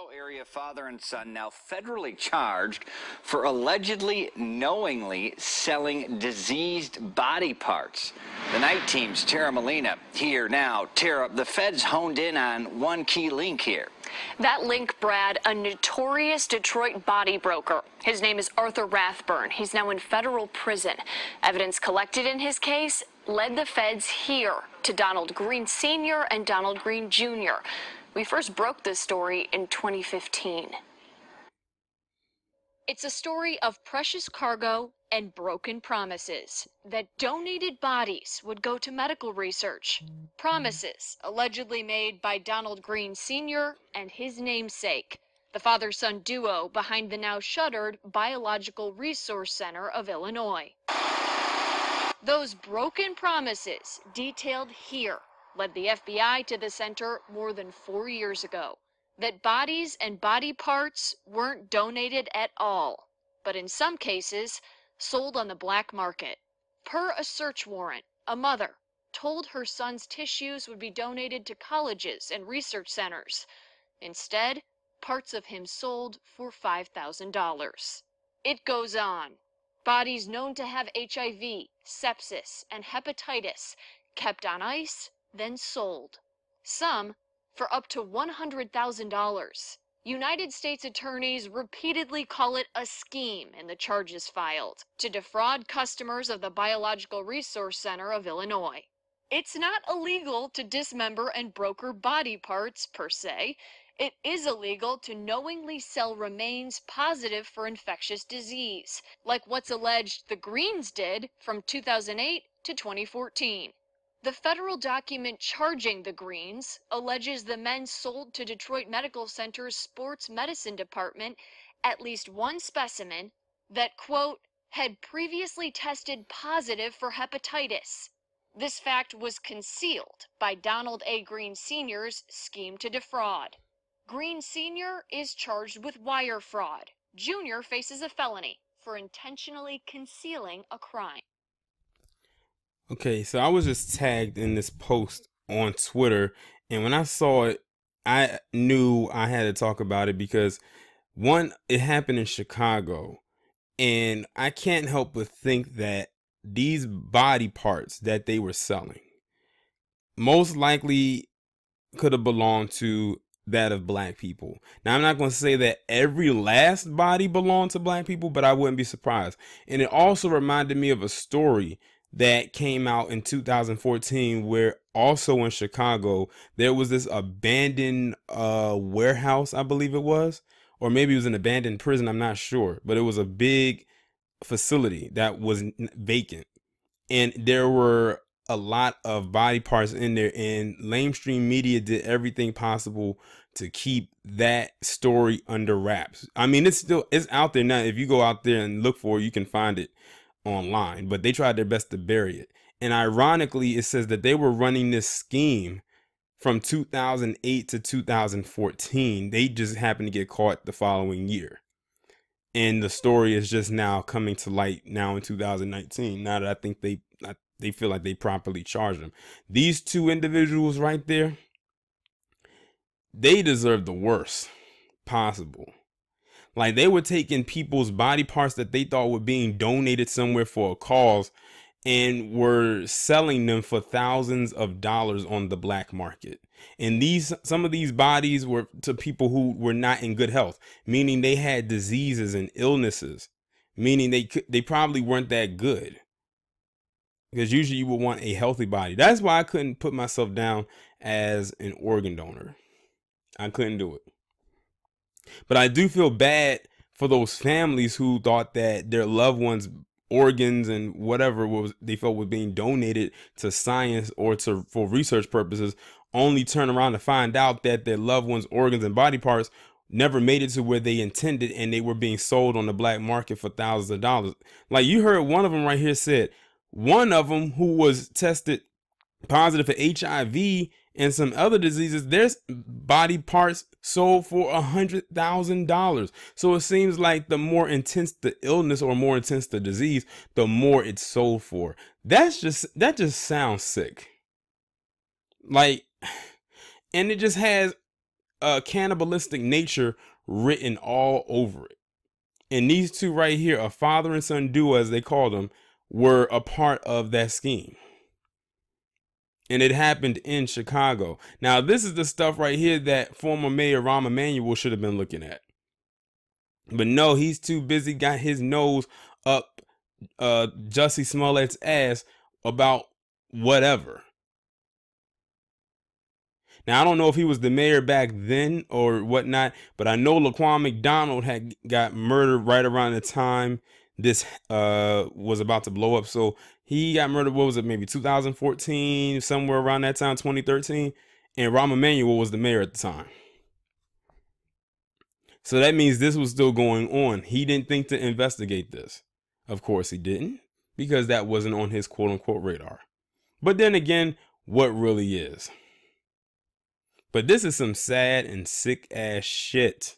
Area father and son now federally charged for allegedly knowingly selling diseased body parts. The night team's Tara Molina here now. Tara, the feds honed in on one key link here. That link, Brad, a notorious Detroit body broker. His name is Arthur Rathburn. He's now in federal prison. Evidence collected in his case led the feds here to Donald Green Sr. and Donald Green Jr. We first broke this story in 2015. It's a story of precious cargo and broken promises that donated bodies would go to medical research. Promises allegedly made by Donald Green Sr. and his namesake, the father-son duo behind the now shuttered Biological Resource Center of Illinois. Those broken promises, detailed here, led the FBI to the center more than 4 years ago. That bodies and body parts weren't donated at all, but in some cases, sold on the black market. Per a search warrant, a mother told her son's tissues would be donated to colleges and research centers. Instead, parts of him sold for $5,000. It goes on. Bodies known to have HIV, sepsis, and hepatitis kept on ice, then sold. Some for up to $100,000. United States attorneys repeatedly call it a scheme in the charges filed to defraud customers of the Biological Resource Center of Illinois. It's not illegal to dismember and broker body parts per se. It is illegal to knowingly sell remains positive for infectious disease, like what's alleged the Greens did from 2008 to 2014. The federal document charging the Greens alleges the men sold to Detroit Medical Center's sports medicine department at least one specimen that, quote, had previously tested positive for hepatitis. This fact was concealed by Donald A. Green Sr.'s scheme to defraud. Green Sr. is charged with wire fraud. Jr. faces a felony for intentionally concealing a crime. Okay, so I was just tagged in this post on Twitter, and when I saw it, I knew I had to talk about it because, one, it happened in Chicago, and I can't help but think that these body parts that they were selling most likely could have belonged to that of black people. Now, I'm not going to say that every last body belonged to black people, but I wouldn't be surprised. And it also reminded me of a story that came out in 2014 where also in Chicago there was this abandoned warehouse, I believe it was, or maybe it was an abandoned prison, I'm not sure, but it was a big facility that was vacant, and there were a lot of body parts in there, and lamestream media did everything possible to keep that story under wraps. I mean, it's out there now. If you go out there and look for it, you can find it online, but they tried their best to bury it. And ironically, it says that they were running this scheme from 2008 to 2014. They just happened to get caught the following year. And the story is just now coming to light now in 2019. Now that I think they feel like they properly charged them. These two individuals right there, they deserve the worst possible. Like, they were taking people's body parts that they thought were being donated somewhere for a cause and were selling them for thousands of dollars on the black market. And some of these bodies were to people who were not in good health, meaning they had diseases and illnesses, meaning they probably weren't that good. Because usually you would want a healthy body. That's why I couldn't put myself down as an organ donor. I couldn't do it. But I do feel bad for those families who thought that their loved ones' organs and whatever they felt was being donated to science or for research purposes, only turn around to find out that their loved ones' organs and body parts never made it to where they intended, and they were being sold on the black market for thousands of dollars. Like, you heard one of them right here said, one of them who was tested positive for HIV and some other diseases, there's body parts sold for $100,000. So it seems like the more intense the illness or more intense the disease, the more it's sold for. That just sounds sick. Like, and it just has cannibalistic nature written all over it. And these two right here, a father and son duo, as they called them, were a part of that scheme. And it happened in Chicago. Now, this is the stuff right here that former Mayor Rahm Emanuel should have been looking at. But no, he's too busy, got his nose up Jussie Smollett's ass about whatever. Now, I don't know if he was the mayor back then or whatnot, but I know Laquan McDonald had got murdered right around the time this was about to blow up. So he got murdered, what was it, maybe 2014, somewhere around that time, 2013. And Rahm Emanuel was the mayor at the time. So that means this was still going on. He didn't think to investigate this. Of course he didn't, because that wasn't on his quote unquote radar. But then again, what really is? But this is some sad and sick ass shit.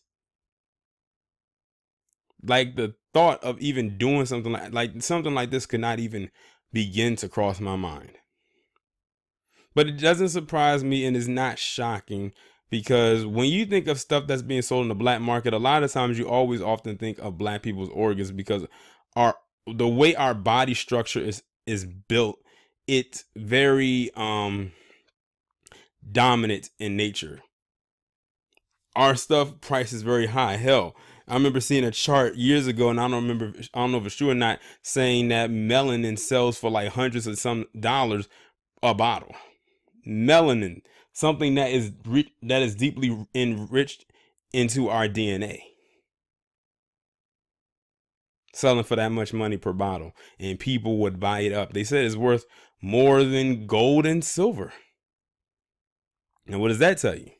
Like, the thought of even doing something like this could not even begin to cross my mind. But it doesn't surprise me and is not shocking, because when you think of stuff that's being sold in the black market, a lot of times you always often think of black people's organs, because the way our body structure is built, it's very dominant in nature. Our stuff price is very high. Hell, I remember seeing a chart years ago, and I don't know if it's true or not, saying that melanin sells for like hundreds of some dollars a bottle. Melanin, something that is deeply enriched into our DNA, selling for that much money per bottle, and people would buy it up. They said it's worth more than gold and silver. And what does that tell you?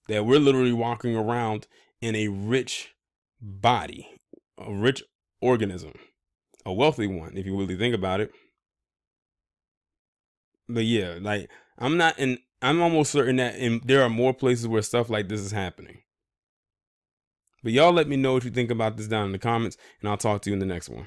That we're literally walking around in a rich body, a rich organism, a wealthy one, if you really think about it. But yeah, like, I'm almost certain that there are more places where stuff like this is happening. But y'all let me know what you think about this down in the comments, and I'll talk to you in the next one.